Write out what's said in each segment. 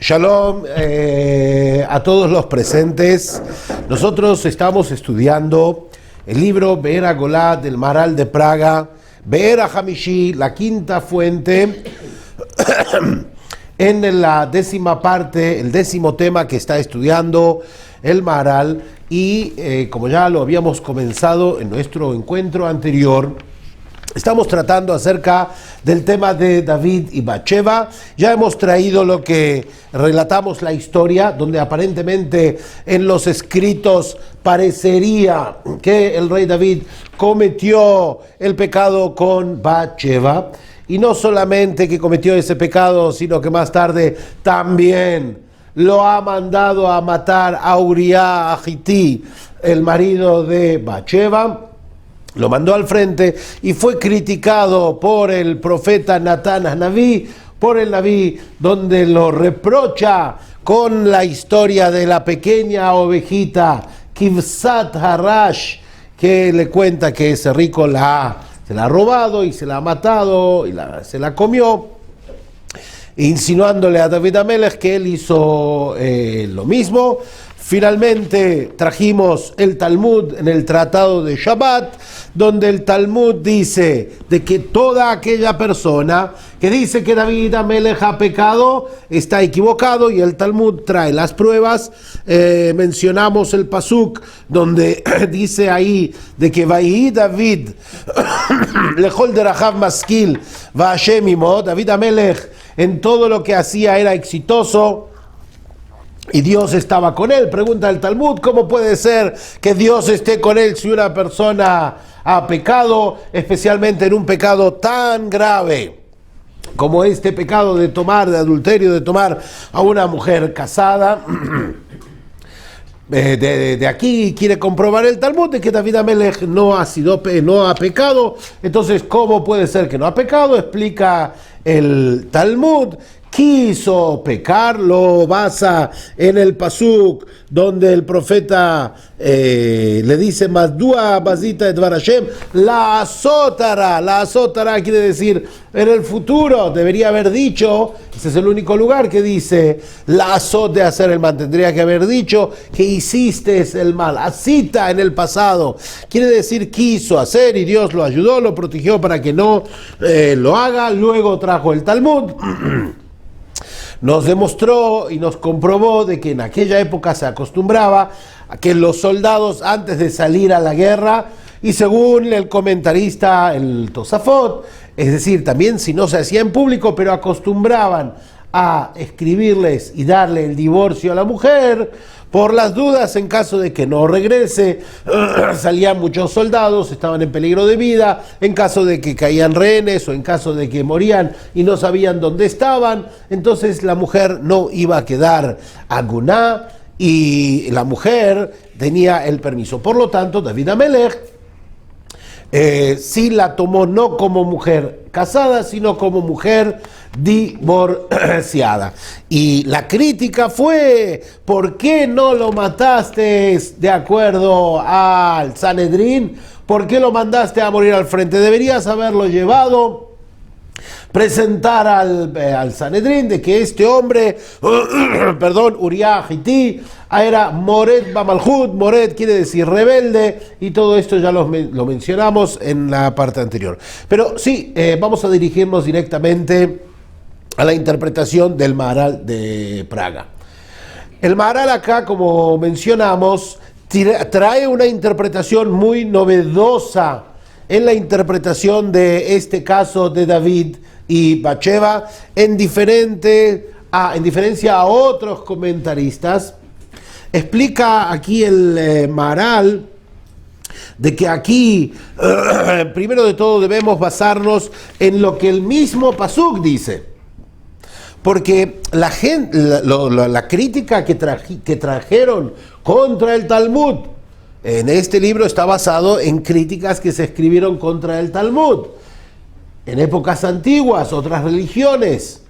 Shalom a todos los presentes. Nosotros estamos estudiando el libro Be'er HaGolá del Maharal de Praga, Be'er HaHamishi, la quinta fuente, en la 10ª parte, el 10º tema que está estudiando el Maharal. Y como ya lo habíamos comenzado en nuestro encuentro anterior, estamos tratando acerca del tema de David y Bathsheba. Ya hemos traído lo que relatamos la historia, donde aparentemente en los escritos parecería que el rey David cometió el pecado con Bathsheba. Y no solamente que cometió ese pecado, sino que más tarde también lo ha mandado a matar a Uriah Agití, el marido de Bathsheba. Lo mandó al frente y fue criticado por el profeta Natán Hanaví, por el Naví, donde lo reprocha con la historia de la pequeña ovejita Kivsat Harash, que le cuenta que ese rico se la ha robado y se la ha matado y se la comió, insinuándole a David HaMelech que él hizo lo mismo. Finalmente trajimos el Talmud en el Tratado de Shabbat, donde el Talmud dice de que toda aquella persona que dice que David HaMelech ha pecado está equivocado, y el Talmud trae las pruebas. Mencionamos el pasuk donde dice ahí de que Vayhi David lechol derachav maskil va'Hashem imo. David HaMelech en todo lo que hacía era exitoso y Dios estaba con él. Pregunta el Talmud, ¿cómo puede ser que Dios esté con él si una persona ha pecado, especialmente en un pecado tan grave como este pecado de tomar, de adulterio, de tomar a una mujer casada? De aquí quiere comprobar el Talmud de que David HaMelech no ha pecado. Entonces, ¿cómo puede ser que no ha pecado? Explica el Talmud. Quiso pecar, lo basa en el pasuk donde el profeta le dice Madúa Bazita Edvar Hashem, la azotara quiere decir en el futuro. Debería haber dicho, ese es el único lugar que dice la azot de hacer el mal, tendría que haber dicho que hiciste el mal. Asita en el pasado quiere decir quiso hacer, y Dios lo ayudó, lo protegió para que no lo haga. Luego trajo el Talmud, nos demostró y nos comprobó de que en aquella época se acostumbraba a que los soldados, antes de salir a la guerra, y según el comentarista, el Tosafot, es decir, también si no se hacía en público, pero acostumbraban a escribirles y darle el divorcio a la mujer, por las dudas, en caso de que no regrese. Salían muchos soldados, estaban en peligro de vida, en caso de que caían rehenes o en caso de que morían y no sabían dónde estaban. Entonces la mujer no iba a quedar aguná y la mujer tenía el permiso. Por lo tanto, David HaMelech sí la tomó no como mujer casada, sino como mujer divorciada. Y la crítica fue: ¿por qué no lo mataste de acuerdo al Sanedrín? ¿Por qué lo mandaste a morir al frente? Deberías haberlo llevado, presentar al Sanedrín de que este hombre, Uriah Agití, era Mored Bamalhut. Mored quiere decir rebelde, y todo esto ya lo mencionamos en la parte anterior. Pero sí, vamos a dirigirnos directamente a la interpretación del Maharal de Praga. El Maharal acá, como mencionamos, trae una interpretación muy novedosa en la interpretación de este caso de David y Bathsheba, en diferencia a otros comentaristas. Explica aquí el Maharal de que aquí, primero de todo, debemos basarnos en lo que el mismo pasuk dice, porque la crítica que trajeron contra el Talmud en este libro está basado en críticas que se escribieron contra el Talmud en épocas antiguas, otras religiones.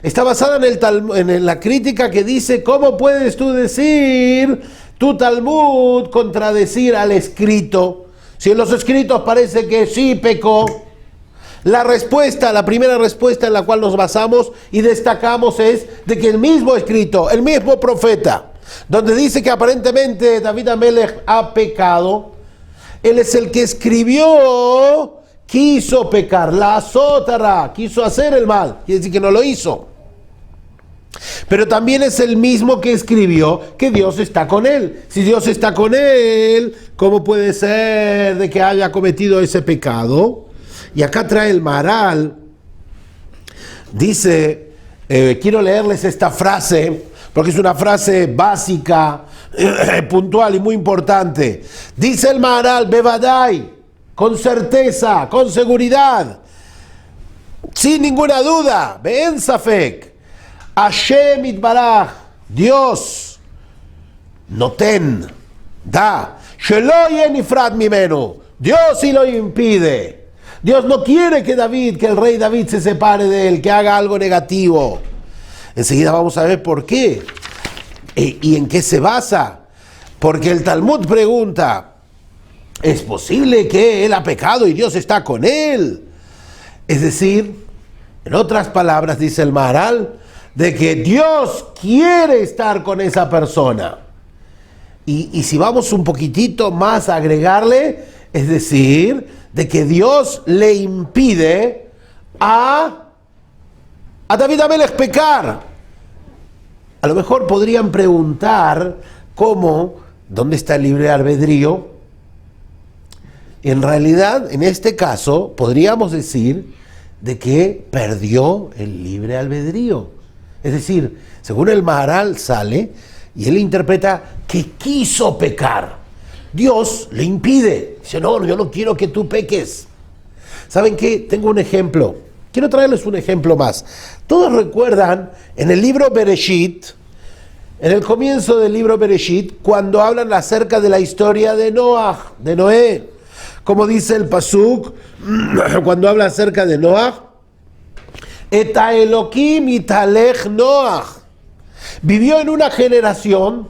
Está basada en la crítica que dice: ¿cómo puedes tú decir, tu Talmud, contradecir al escrito? Si en los escritos parece que sí pecó. La primera respuesta en la cual nos basamos y destacamos es de que el mismo escrito, el mismo profeta, donde dice que aparentemente David Amelech ha pecado, él es el que escribió, quiso pecar, la azotara, quiso hacer el mal, quiere decir que no lo hizo. Pero también es el mismo que escribió que Dios está con él. Si Dios está con él, ¿cómo puede ser de que haya cometido ese pecado? Y acá trae el Maharal, dice, quiero leerles esta frase, porque es una frase básica, puntual y muy importante. Dice el Maharal, Bevadai, con certeza, con seguridad, sin ninguna duda, Ben Safek, Hashem Itbaraj, Dios, Noten, da, Shelo yenifrat mimenu, Dios sí lo impide. Dios no quiere que el rey David se separe de él, que haga algo negativo. Enseguida vamos a ver por qué y en qué se basa. Porque el Talmud pregunta, ¿es posible que él ha pecado y Dios está con él? Es decir, en otras palabras, dice el Maharal, de que Dios quiere estar con esa persona. Y si vamos un poquitito más a agregarle, es decir, de que Dios le impide a David Amelech pecar. A lo mejor podrían preguntar ¿dónde está el libre albedrío? En realidad, en este caso, podríamos decir de que perdió el libre albedrío. Es decir, según el Maharal sale, y él interpreta que quiso pecar. Dios le impide. Dice, no, yo no quiero que tú peques. ¿Saben qué? Tengo un ejemplo. Quiero traerles un ejemplo más. Todos recuerdan en el libro Bereshit, en el comienzo del libro Bereshit, cuando hablan acerca de la historia de Noé. Como dice el Pasuk, cuando habla acerca de Noah, Eta Elokim italech Noah. Vivió en una generación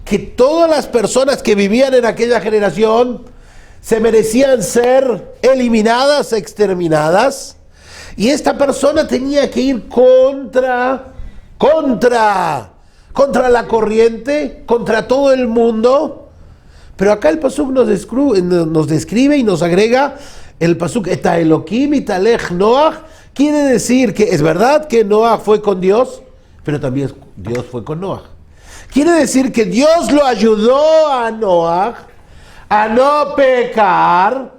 que todas las personas que vivían en aquella generación se merecían ser eliminadas, exterminadas, y esta persona tenía que ir contra la corriente, contra todo el mundo. Pero acá el Pasuk nos describe y nos agrega el Pasuk Eta Elokim italech Noah. Quiere decir que es verdad que Noah fue con Dios, pero también Dios fue con Noah. Quiere decir que Dios lo ayudó a Noah a no pecar.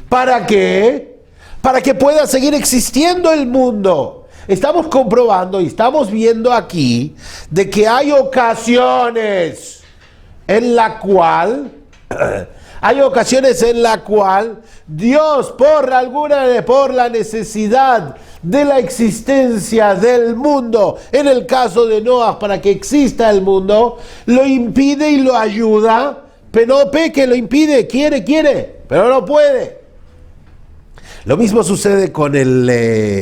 ¿Para qué? Para que pueda seguir existiendo el mundo. Estamos comprobando y estamos viendo aquí de que hay ocasiones en la cual Dios, por la necesidad de la existencia del mundo, en el caso de Noah, para que exista el mundo, lo impide y lo ayuda, pero no peque, lo impide, quiere, pero no puede. Lo mismo sucede con el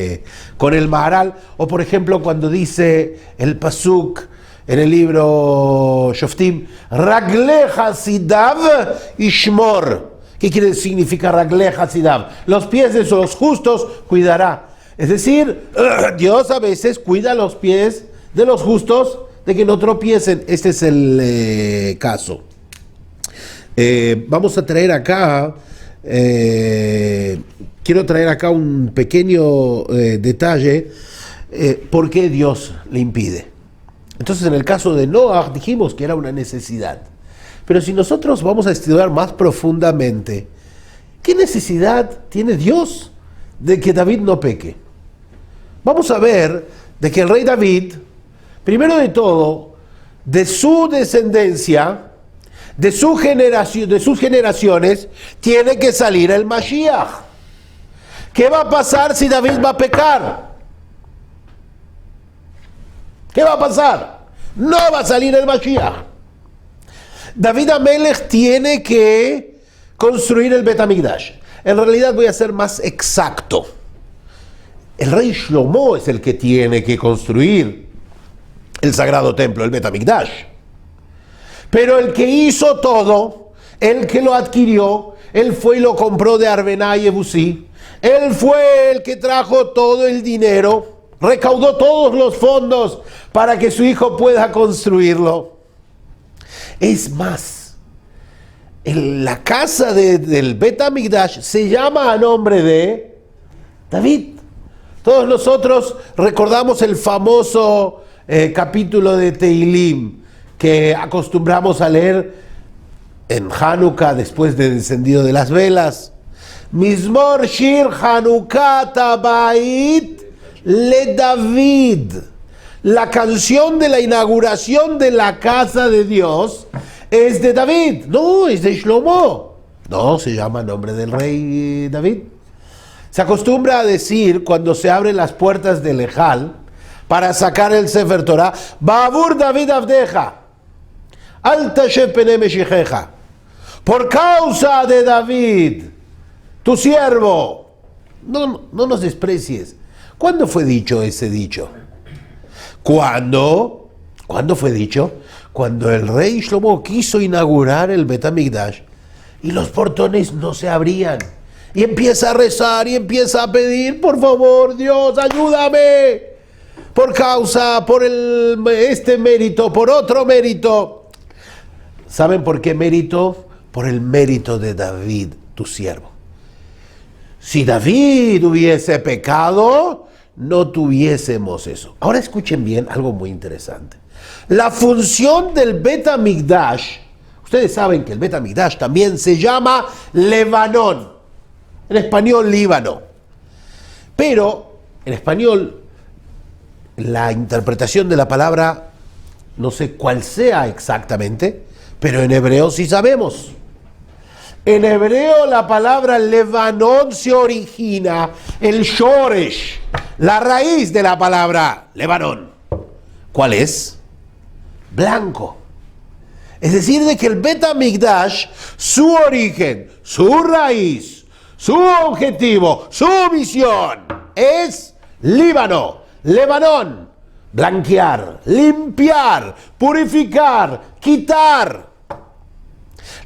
Maharal, o por ejemplo cuando dice el Pasuk en el libro Shoftim, Ragle Hasidav Ishmor. ¿Qué significa Ragle Hasidav? Los pies de los justos cuidará. Es decir, Dios a veces cuida los pies de los justos de que no tropiecen. Este es el caso. Vamos a traer acá, quiero traer acá un pequeño detalle, por qué Dios le impide. Entonces, en el caso de Noah dijimos que era una necesidad. Pero si nosotros vamos a estudiar más profundamente, ¿qué necesidad tiene Dios de que David no peque? Vamos a ver de que el rey David, primero de todo, de su descendencia, de sus generaciones, tiene que salir el Mashiach. ¿Qué va a pasar si David va a pecar? ¿Qué va a pasar? No va a salir el Mashiach. David Amelech tiene que construir el Bet HaMikdash. En realidad voy a ser más exacto. El rey Shlomo es el que tiene que construir el sagrado templo, el Bet HaMikdash. Pero el que hizo todo, el que lo adquirió, él fue y lo compró de Arbená y Ebusí. Él fue el que trajo todo el dinero, recaudó todos los fondos para que su hijo pueda construirlo. Es más, la casa del Bet HaMikdash se llama a nombre de David. Todos nosotros recordamos el famoso capítulo de Tehilim que acostumbramos a leer en Hanukkah después del encendido de las velas. Mizmor Shir Hanukkah Tabait le David. La canción de la inauguración de la casa de Dios es de David. No, es de Shlomo. No, se llama nombre del rey David. Se acostumbra a decir cuando se abren las puertas del Ejal para sacar el Sefer Torah, Ba'avur David Avdeja, Al Tashev Pene Meshicheja. Por causa de David, tu siervo. No nos desprecies. ¿Cuándo fue dicho ese dicho? ¿Cuándo fue dicho? Cuando el rey Shlomo quiso inaugurar el Bet HaMikdash y los portones no se abrían. Y empieza a rezar y empieza a pedir, por favor, Dios, ayúdame. Por este mérito, por otro mérito. ¿Saben por qué mérito? Por el mérito de David, tu siervo. Si David hubiese pecado, no tuviésemos eso. Ahora escuchen bien algo muy interesante. La función del Bet HaMikdash, ustedes saben que el Bet HaMikdash también se llama Lebanón. En español, Líbano. Pero, en español, la interpretación de la palabra, no sé cuál sea exactamente, pero en hebreo sí sabemos. En hebreo la palabra Lebanón se origina, el shoresh, la raíz de la palabra Lebanón. ¿Cuál es? Blanco. Es decir, de que el Bet HaMikdash, su origen, su raíz, su objetivo, su misión es Líbano, Lebanón, blanquear, limpiar, purificar, quitar.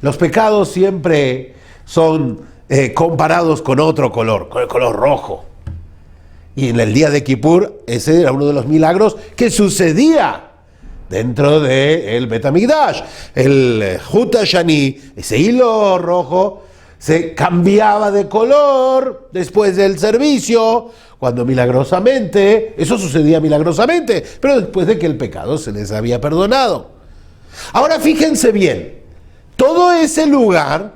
Los pecados siempre son comparados con otro color, con el color rojo. Y en el día de Kippur, ese era uno de los milagros que sucedía dentro del Bet HaMikdash. El Hut HaShani, ese hilo rojo, se cambiaba de color después del servicio, cuando milagrosamente, eso sucedía milagrosamente, pero después de que el pecado se les había perdonado. Ahora fíjense bien, todo ese lugar,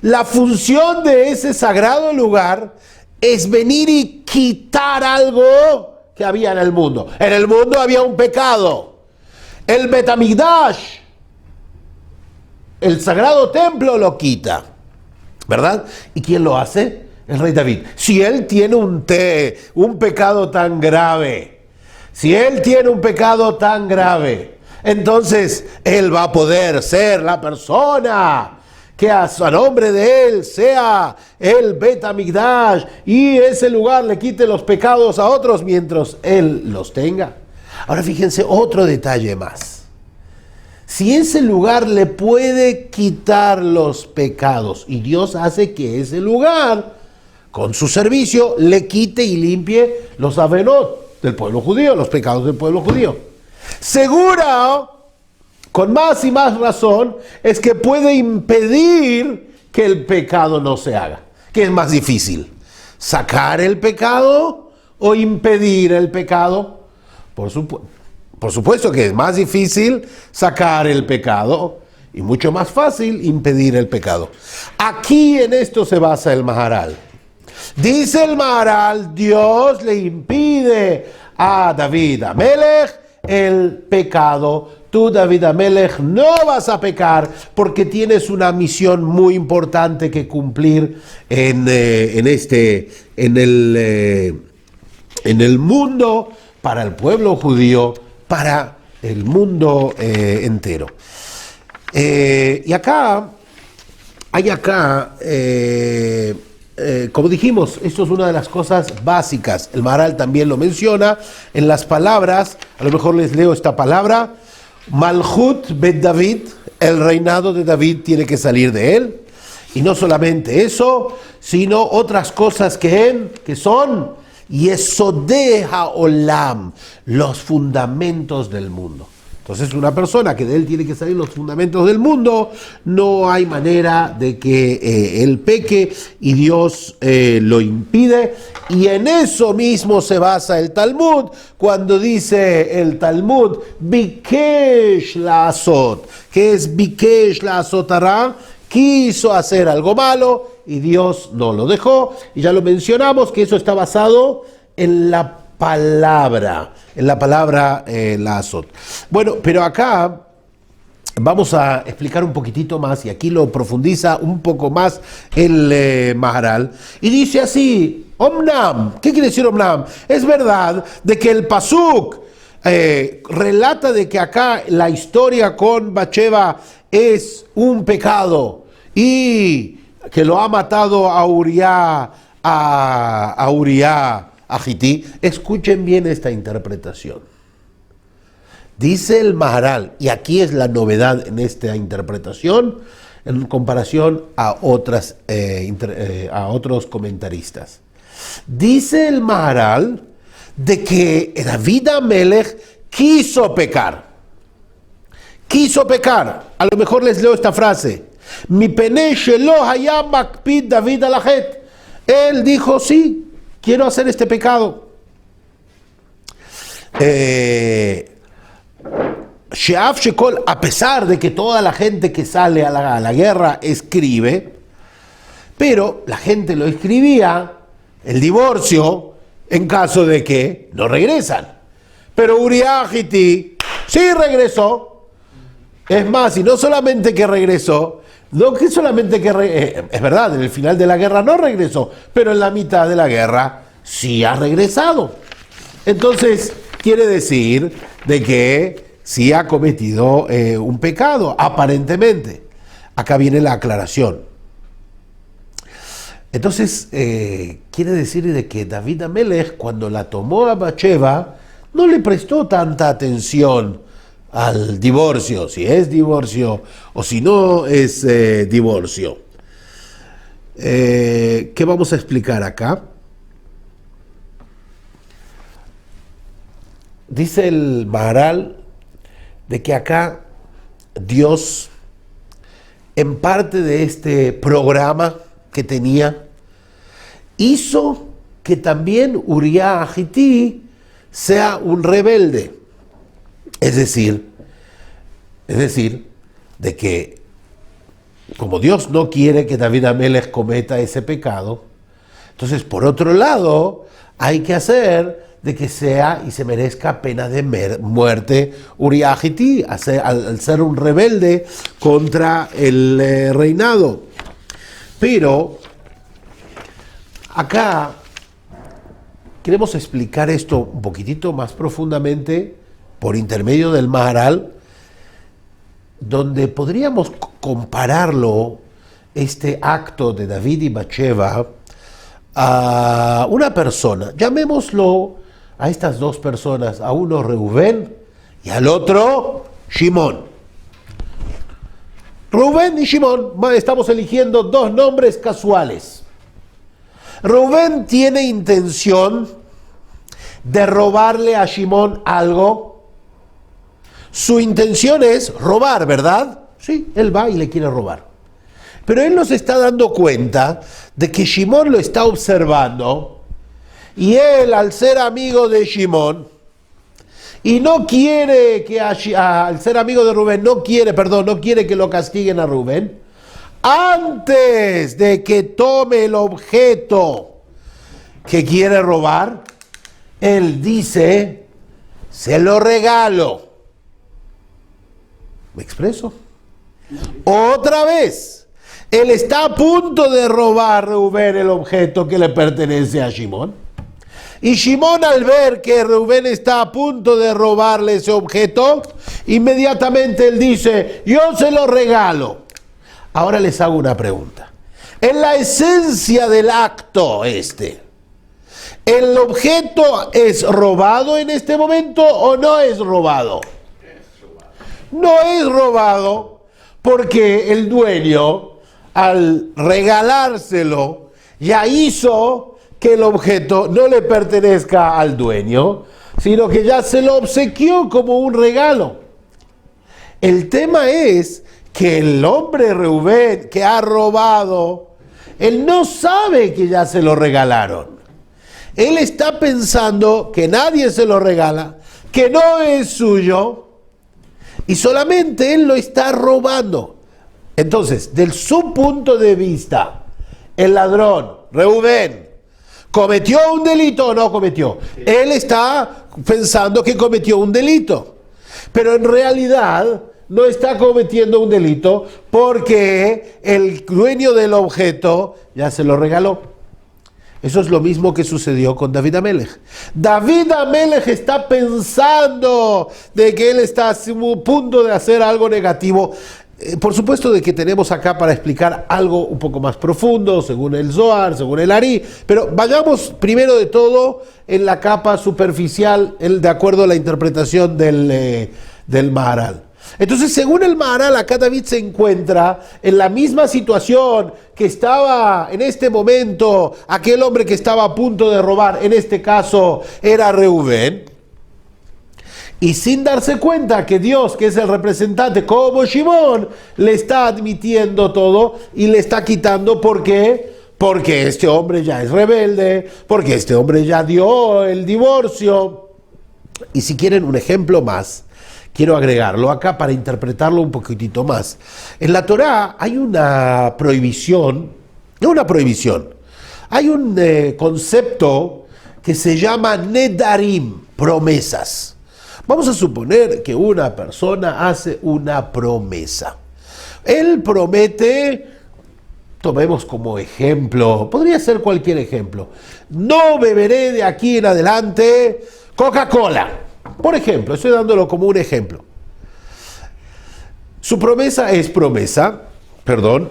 la función de ese sagrado lugar es venir y quitar algo que había en el mundo. En el mundo había un pecado. El Bet HaMikdash, el sagrado templo, lo quita. ¿Verdad? ¿Y quién lo hace? El rey David. Si él tiene un pecado tan grave, entonces él va a poder ser la persona que a nombre de él sea el Bet HaMikdash y ese lugar le quite los pecados a otros mientras él los tenga. Ahora fíjense otro detalle más. Si ese lugar le puede quitar los pecados y Dios hace que ese lugar, con su servicio, le quite y limpie los avenot del pueblo judío, los pecados del pueblo judío. Seguro, con más y más razón, es que puede impedir que el pecado no se haga. ¿Qué es más difícil? ¿Sacar el pecado o impedir el pecado? Por supuesto que es más difícil sacar el pecado y mucho más fácil impedir el pecado. Aquí en esto se basa el Maharal. Dice el Maharal, Dios le impide a David Amelech el pecado. Tú, David Amelech, no vas a pecar porque tienes una misión muy importante que cumplir en el mundo, para el pueblo judío, para el mundo entero. Y acá, como dijimos, esto es una de las cosas básicas. El Maharal también lo menciona en las palabras. A lo mejor les leo esta palabra. Malchut Bet David, el reinado de David tiene que salir de él. Y no solamente eso, sino otras cosas que son Yesodei Haolam, los fundamentos del mundo. Entonces, una persona que de él tiene que salir los fundamentos del mundo, no hay manera de que él peque y Dios lo impide. Y en eso mismo se basa el Talmud, cuando dice el Talmud, Bikesh La'asot, que es Bikesh La'asot Hara, quiso hacer algo malo y Dios no lo dejó. Y ya lo mencionamos, que eso está basado en la palabra, La'asot. Bueno, pero acá vamos a explicar un poquitito más, y aquí lo profundiza un poco más el Maharal, y dice así, Omnam. ¿Qué quiere decir Omnam? Es verdad de que el Pasuk relata de que acá la historia con Bathsheba es un pecado y que lo ha matado a Uriah, a Gití. Escuchen bien esta interpretación. Dice el Maharal, y aquí es la novedad en esta interpretación en comparación a otros comentaristas. Dice el Maharal de que David Amelech quiso pecar. Quiso pecar. A lo mejor les leo esta frase. Mi penei shelo hayam makpid David al achet. Él dijo, sí, quiero hacer este pecado. Sheaf Shekol, a pesar de que toda la gente que sale a la guerra escribe, pero la gente lo escribía, el divorcio, en caso de que no regresan. Pero Uriah Gití sí regresó. Es más, y no solamente que regresó, no que solamente que es verdad, en el final de la guerra no regresó, pero en la mitad de la guerra sí ha regresado. Entonces, quiere decir de que sí ha cometido un pecado, aparentemente. Acá viene la aclaración. Entonces, quiere decir de que David Amelech, cuando la tomó a Bathsheba, no le prestó tanta atención al divorcio, si es divorcio o si no es divorcio. ¿Qué vamos a explicar acá? Dice el Maharal de que acá Dios, en parte de este programa que tenía, hizo que también Uriah Gití sea un rebelde. Es decir, de que como Dios no quiere que David Amelech cometa ese pecado, entonces por otro lado hay que hacer de que sea y se merezca pena de muerte Uriah Gití al ser un rebelde contra el reinado. Pero acá queremos explicar esto un poquitito más profundamente por intermedio del Maharal, donde podríamos compararlo, este acto de David y Bathsheba, a una persona. Llamémoslo a estas dos personas, a uno Reubén y al otro Shimón. Reubén y Shimón, estamos eligiendo dos nombres casuales. Reubén tiene intención de robarle a Shimón algo. Su intención es robar, ¿verdad? Sí, él va y le quiere robar. Pero él no se está dando cuenta de que Shimón lo está observando, y él, al ser amigo de Shimón, y no quiere que al ser amigo de Rubén, no quiere que lo castiguen a Rubén, antes de que tome el objeto que quiere robar, él dice, se lo regalo. ¿Me expreso? Otra vez, él está a punto de robar Reubén el objeto que le pertenece a Shimón. Y Shimón, al ver que Reubén está a punto de robarle ese objeto, inmediatamente él dice, yo se lo regalo. Ahora les hago una pregunta. En la esencia del acto ¿el objeto es robado en este momento o no es robado? No es robado, porque el dueño, al regalárselo, ya hizo que el objeto no le pertenezca al dueño, sino que ya se lo obsequió como un regalo. El tema es que el hombre Reubén que ha robado, él no sabe que ya se lo regalaron. Él está pensando que nadie se lo regala, que no es suyo, y solamente él lo está robando. Entonces, desde su punto de vista, el ladrón, Reubén, ¿cometió un delito o no cometió? Él está pensando que cometió un delito, pero en realidad no está cometiendo un delito porque el dueño del objeto ya se lo regaló. Eso es lo mismo que sucedió con David Amelech. David Amelech está pensando de que él está a punto de hacer algo negativo. Por supuesto de que tenemos acá para explicar algo un poco más profundo, según el Zohar, según el Ari, pero vayamos primero de todo en la capa superficial, de acuerdo a la interpretación del Maharal. Entonces, según el Maharal, acá David se encuentra en la misma situación que estaba en este momento aquel hombre que estaba a punto de robar, en este caso era Reubén, y sin darse cuenta que Dios, que es el representante, como Shimón, le está admitiendo todo y le está quitando. ¿Por qué? Porque este hombre ya es rebelde, porque este hombre ya dio el divorcio. Y si quieren un ejemplo más, quiero agregarlo acá para interpretarlo un poquitito más. En la Torá hay una prohibición, no una prohibición, hay un concepto que se llama nedarim, promesas. Vamos a suponer que una persona hace una promesa. Él promete, tomemos como ejemplo, podría ser cualquier ejemplo, no beberé de aquí en adelante Coca-Cola. Por ejemplo, estoy dándolo como un ejemplo. Su promesa es promesa, perdón.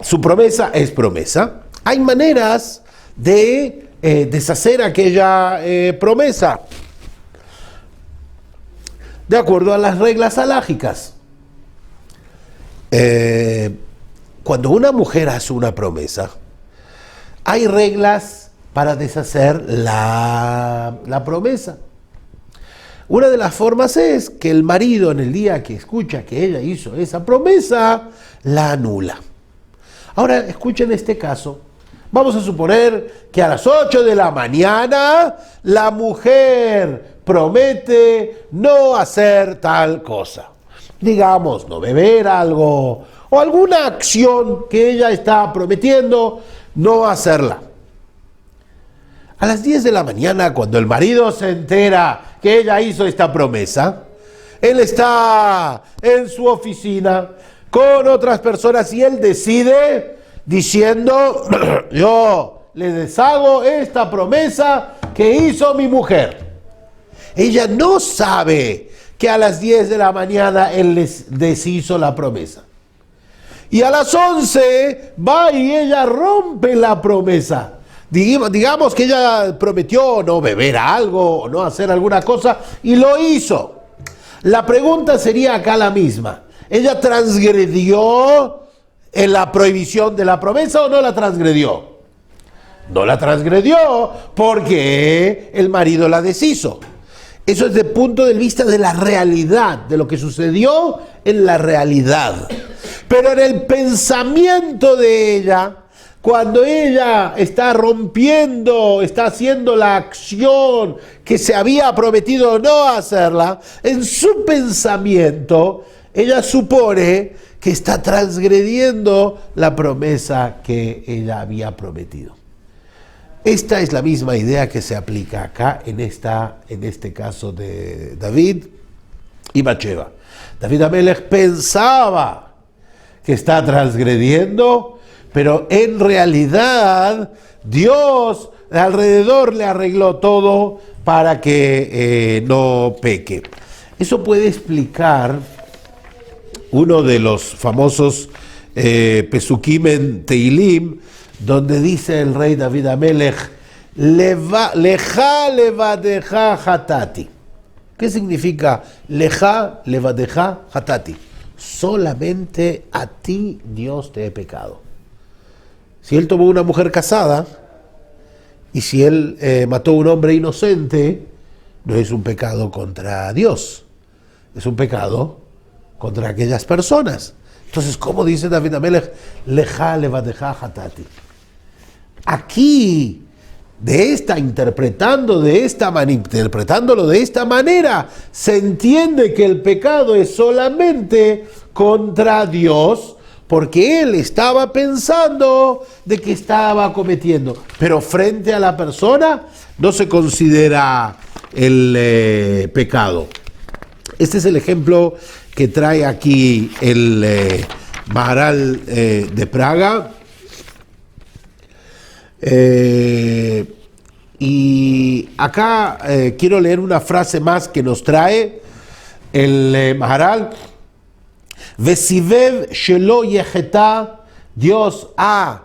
Su promesa es promesa. Hay maneras de deshacer aquella promesa de acuerdo a las reglas halágicas. Cuando una mujer hace una promesa, hay reglas para deshacer la promesa. Una de las formas es que el marido, en el día que escucha que ella hizo esa promesa, la anula. Ahora, escuchen este caso. Vamos a suponer que a las 8 de la mañana la mujer promete no hacer tal cosa. Digamos, no beber algo o alguna acción que ella está prometiendo no hacerla. A las 10 de la mañana, cuando el marido se entera que ella hizo esta promesa, él está en su oficina con otras personas y él decide diciendo, yo le deshago esta promesa que hizo mi mujer. Ella no sabe que a las 10 de la mañana él les deshizo la promesa. Y a las 11 va y ella rompe la promesa. Digamos que ella prometió no beber algo o no hacer alguna cosa y lo hizo. La pregunta sería acá la misma. ¿Ella transgredió en la prohibición de la promesa o no la transgredió? No la transgredió porque el marido la deshizo. Eso es desde el punto de vista de la realidad, de lo que sucedió en la realidad. Pero en el pensamiento de ella, cuando ella está rompiendo, está haciendo la acción que se había prometido no hacerla, en su pensamiento, ella supone que está transgrediendo la promesa que ella había prometido. Esta es la misma idea que se aplica acá en este caso de David y Bathsheba. David Amelech pensaba que está transgrediendo, pero en realidad Dios alrededor le arregló todo para que no peque. Eso puede explicar uno de los famosos Pesukim en Teilim, donde dice el rey David Amelech, Leja levadeja hatati. ¿Qué significa leja, levadeja, hatati? Solamente a ti, Dios, te he pecado. Si él tomó una mujer casada y si él mató a un hombre inocente, no es un pecado contra Dios, es un pecado contra aquellas personas. Entonces, ¿cómo dice David Amelech? Leja, levadeja, hatati. Aquí, interpretándolo de esta manera, se entiende que el pecado es solamente contra Dios, porque él estaba pensando de que estaba cometiendo, pero frente a la persona no se considera el pecado. Este es el ejemplo que trae aquí el Maharal de Praga. Y acá quiero leer una frase más que nos trae el Maharal. Vesivev shelo yeheta, Dios ha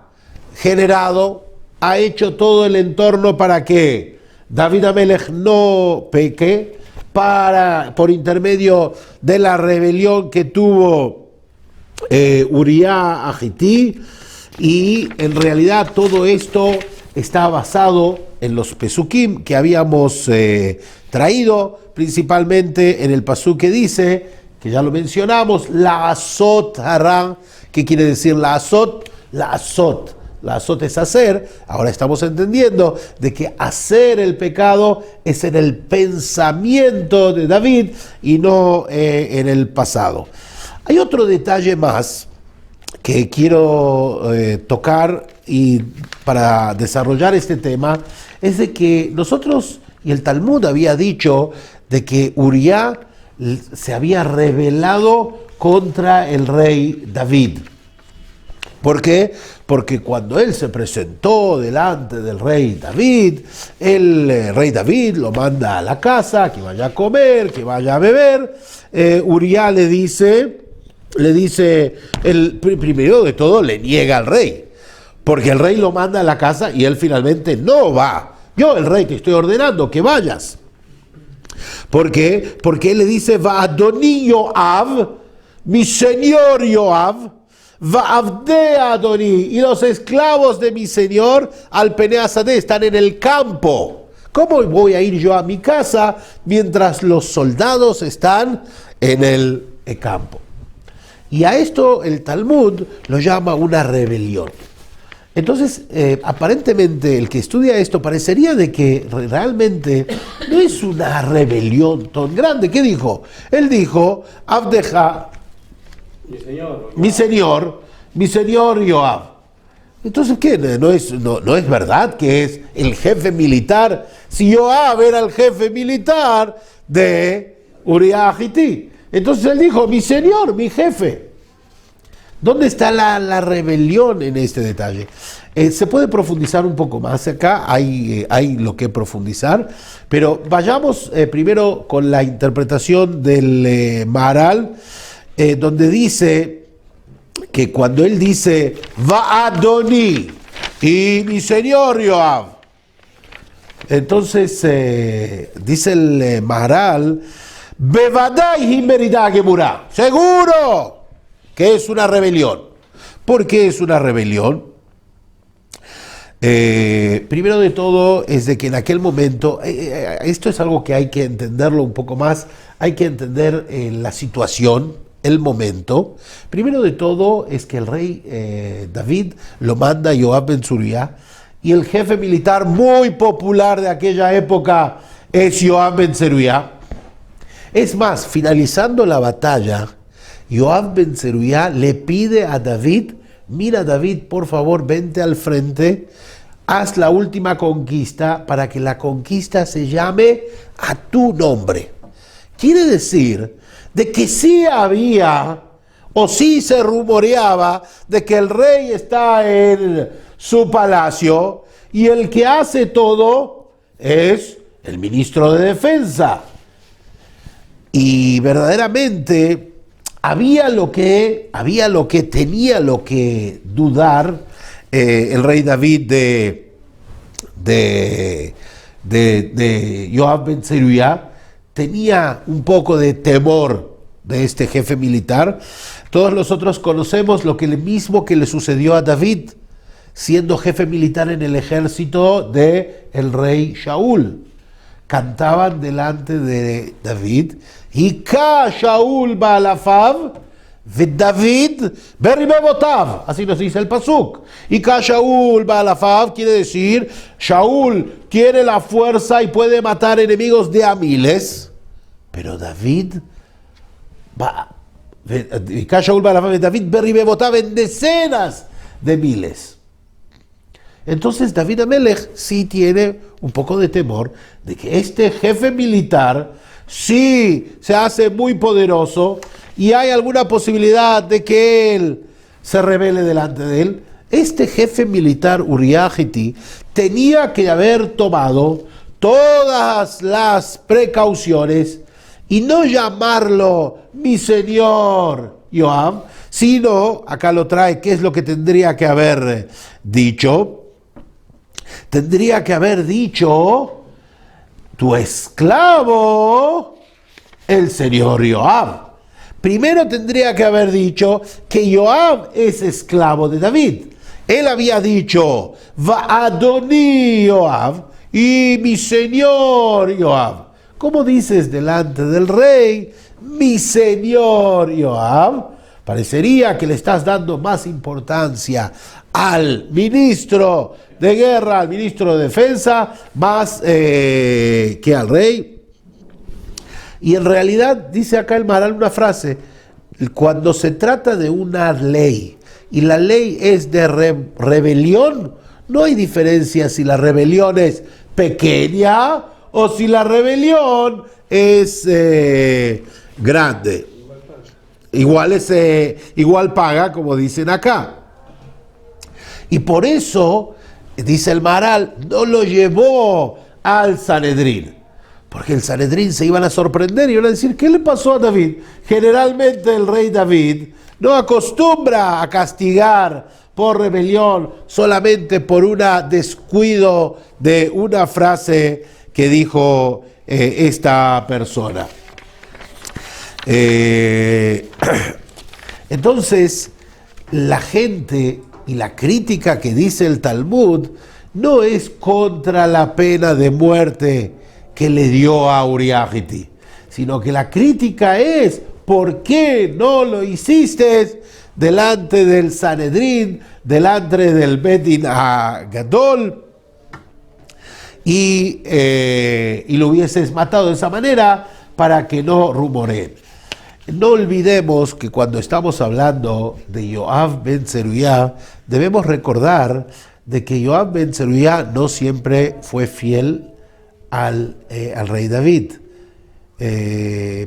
generado, ha hecho todo el entorno para que David Amelech no peque, por intermedio de la rebelión que tuvo Uriah Agití, y en realidad todo esto está basado en los pesukim que habíamos traído, principalmente en el pasuk que dice, que ya lo mencionamos, la asot hará. ¿Qué quiere decir la asot? La asot es hacer. Ahora estamos entendiendo de que hacer el pecado es en el pensamiento de David y no en el pasado. Hay otro detalle más que quiero tocar y para desarrollar este tema, es de que nosotros, y el Talmud había dicho de que Uriah se había rebelado contra el rey David. ¿Por qué? Porque cuando él se presentó delante del rey David, el rey David lo manda a la casa, que vaya a comer, que vaya a beber. Uriah le dice, primero de todo le niega al rey, porque el rey lo manda a la casa y él finalmente no va. Yo, el rey, te estoy ordenando que vayas. ¿Por qué? Porque él le dice, Va'adoni Yoav, mi señor Yoav, Va'avde Adoni, y los esclavos de mi señor, al Peneasadeh, están en el campo. ¿Cómo voy a ir yo a mi casa mientras los soldados están en el campo? Y a esto el Talmud lo llama una rebelión. Entonces, aparentemente, el que estudia esto parecería de que realmente no es una rebelión tan grande. ¿Qué dijo? Él dijo, Abdeja, mi señor Yoav. Entonces, ¿qué? ¿No es verdad que es el jefe militar? Si Yoav era el jefe militar de Uriah Agití. Entonces él dijo, mi señor, mi jefe. ¿Dónde está la rebelión en este detalle? Se puede profundizar un poco más acá, hay lo que profundizar, pero vayamos primero con la interpretación del Maharal, donde dice que cuando él dice, Va'adoni, y mi señor Yoav, entonces dice el Maharal, Bevadai himerida gemura, seguro que es una rebelión. ¿Por qué es una rebelión? Primero de todo es de que en aquel momento, esto es algo que hay que entenderlo un poco más, hay que entender la situación, el momento. Primero de todo es que el rey David lo manda a Yoav ben Tzruya, y el jefe militar muy popular de aquella época es Yoav ben Tzruya. Es más, finalizando la batalla, Yoav ben Tzruya le pide a David, mira David, por favor, vente al frente, haz la última conquista para que la conquista se llame a tu nombre. Quiere decir de que sí había o sí se rumoreaba de que el rey está en su palacio y el que hace todo es el ministro de Defensa. Y verdaderamente había lo que tenía que dudar el rey David de Yoav ben Tzruya, tenía un poco de temor de este jefe militar. Todos nosotros conocemos lo mismo que le sucedió a David, siendo jefe militar en el ejército del rey Shaul. Cantaban delante de David, Hika Shaul Baalafav, David Beribebotav, así nos dice el pasuk. Hika Shaul Baalafav quiere decir, Shaul tiene la fuerza y puede matar enemigos de a miles, pero David Hika Shaul Baalafav, David Beribebotav en decenas de miles. Entonces David Amelech sí tiene un poco de temor de que este jefe militar sí se hace muy poderoso y hay alguna posibilidad de que él se rebele delante de él. Este jefe militar Uriah Hiti tenía que haber tomado todas las precauciones y no llamarlo mi señor Joab, sino, acá lo trae, ¿qué es lo que tendría que haber dicho? Tendría que haber dicho, tu esclavo, el señor Joab. Primero tendría que haber dicho que Joab es esclavo de David. Él había dicho, va Adoní Joab, y mi señor Joab. ¿Cómo dices delante del rey, mi señor Joab? Parecería que le estás dando más importancia al ministro de guerra, al ministro de defensa, más que al rey. Y en realidad, dice acá el Maharal una frase, cuando se trata de una ley, y la ley es de rebelión, no hay diferencia si la rebelión es pequeña o si la rebelión es grande. Igual paga, como dicen acá. Y por eso, dice el Maharal, no lo llevó al Sanedrín, porque el Sanedrín se iban a sorprender y iban a decir, ¿qué le pasó a David? Generalmente el rey David no acostumbra a castigar por rebelión solamente por un descuido de una frase que dijo esta persona. Entonces, la gente y la crítica que dice el Talmud no es contra la pena de muerte que le dio a Uriah Hiti, sino que la crítica es ¿por qué no lo hiciste delante del Sanedrín, delante del Bet Din Gadol y lo hubieses matado de esa manera para que no rumoreen? No olvidemos que cuando estamos hablando de Joab ben Zeruiah, debemos recordar de que Joab ben Zeruiah no siempre fue fiel al rey David.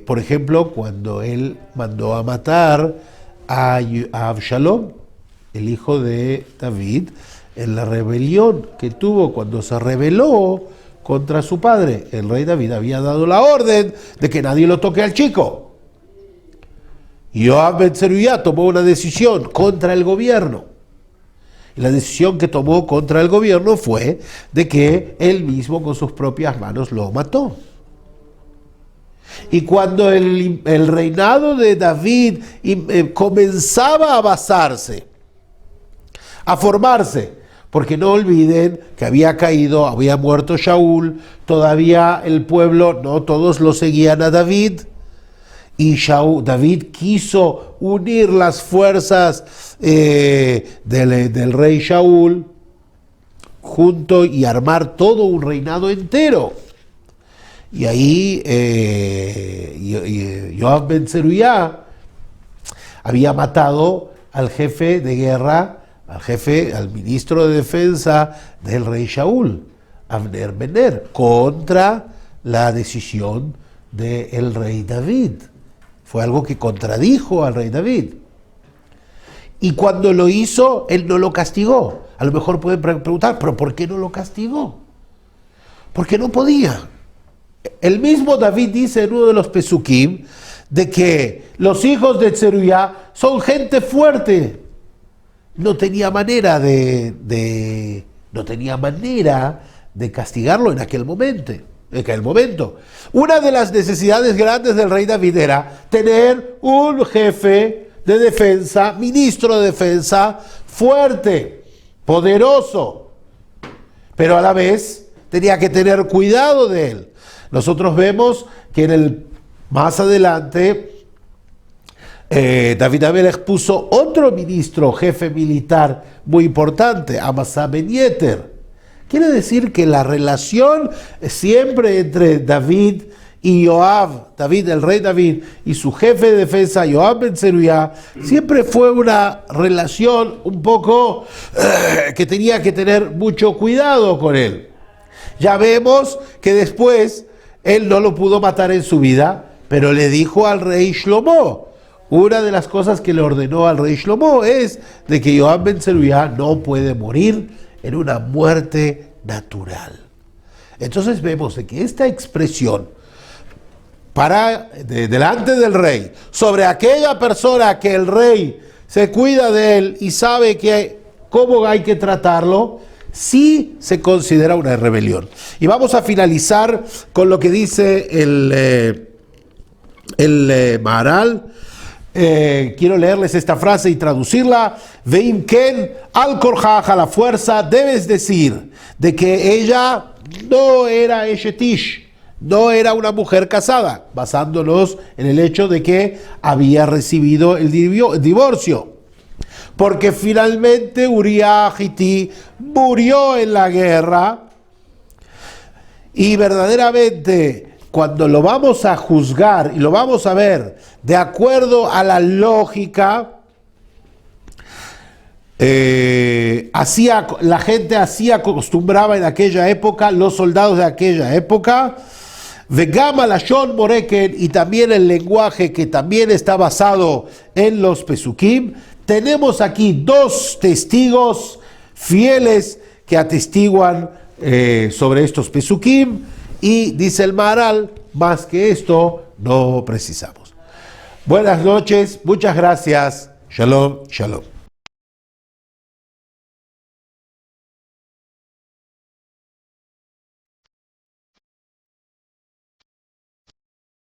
Por ejemplo, cuando él mandó a matar a Absalom, el hijo de David, en la rebelión que tuvo cuando se rebeló contra su padre, el rey David había dado la orden de que nadie lo toque al chico. Joab ben Zeruiah tomó una decisión contra el gobierno. Y la decisión que tomó contra el gobierno fue de que él mismo con sus propias manos lo mató. Y cuando el reinado de David comenzaba a basarse, a formarse, porque no olviden que había muerto Shaul, todavía el pueblo, no todos lo seguían a David, y David quiso unir las fuerzas del rey Shaul junto y armar todo un reinado entero. Y ahí Joab ben Zeruiah había matado al jefe de guerra, al ministro de defensa del rey Shaul, Abner ben Ner, contra la decisión del rey David. Fue algo que contradijo al rey David. Y cuando lo hizo, él no lo castigó. A lo mejor pueden preguntar, ¿pero por qué no lo castigó? Porque no podía. El mismo David dice en uno de los Pesukim de que los hijos de Zeruiah son gente fuerte. No tenía manera de castigarlo en aquel momento. en aquel momento. Una de las necesidades grandes del rey David era tener un jefe de defensa, ministro de defensa fuerte, poderoso, pero a la vez tenía que tener cuidado de él. Nosotros vemos que más adelante David Amelech puso otro ministro, jefe militar muy importante, Amasa ben Yeter. Quiere decir que la relación siempre entre David y Joab, el rey David, y su jefe de defensa, Joab ben Zeruiah, siempre fue una relación un poco que tenía que tener mucho cuidado con él. Ya vemos que después él no lo pudo matar en su vida, pero le dijo al rey Shlomo, una de las cosas que le ordenó al rey Shlomo es de que Joab ben Zeruiah no puede morir en una muerte natural. Entonces vemos de que esta expresión delante del rey, sobre aquella persona que el rey se cuida de él y sabe cómo hay que tratarlo, sí se considera una rebelión. Y vamos a finalizar con lo que dice el Maharal. Quiero leerles esta frase y traducirla. Veim ken al korjaj, a la fuerza, debes decir de que ella no era Eshetish, no era una mujer casada, basándonos en el hecho de que había recibido el divorcio. Porque finalmente Uría Hiti murió en la guerra y verdaderamente cuando lo vamos a juzgar y lo vamos a ver de acuerdo a la lógica, la gente así acostumbraba en aquella época, los soldados de aquella época, Vegama Lashon Moreken, y también el lenguaje que también está basado en los Pesukim. Tenemos aquí dos testigos fieles que atestiguan sobre estos Pesukim, y dice el Maharal, más que esto no precisamos. Buenas noches, muchas gracias. Shalom, shalom.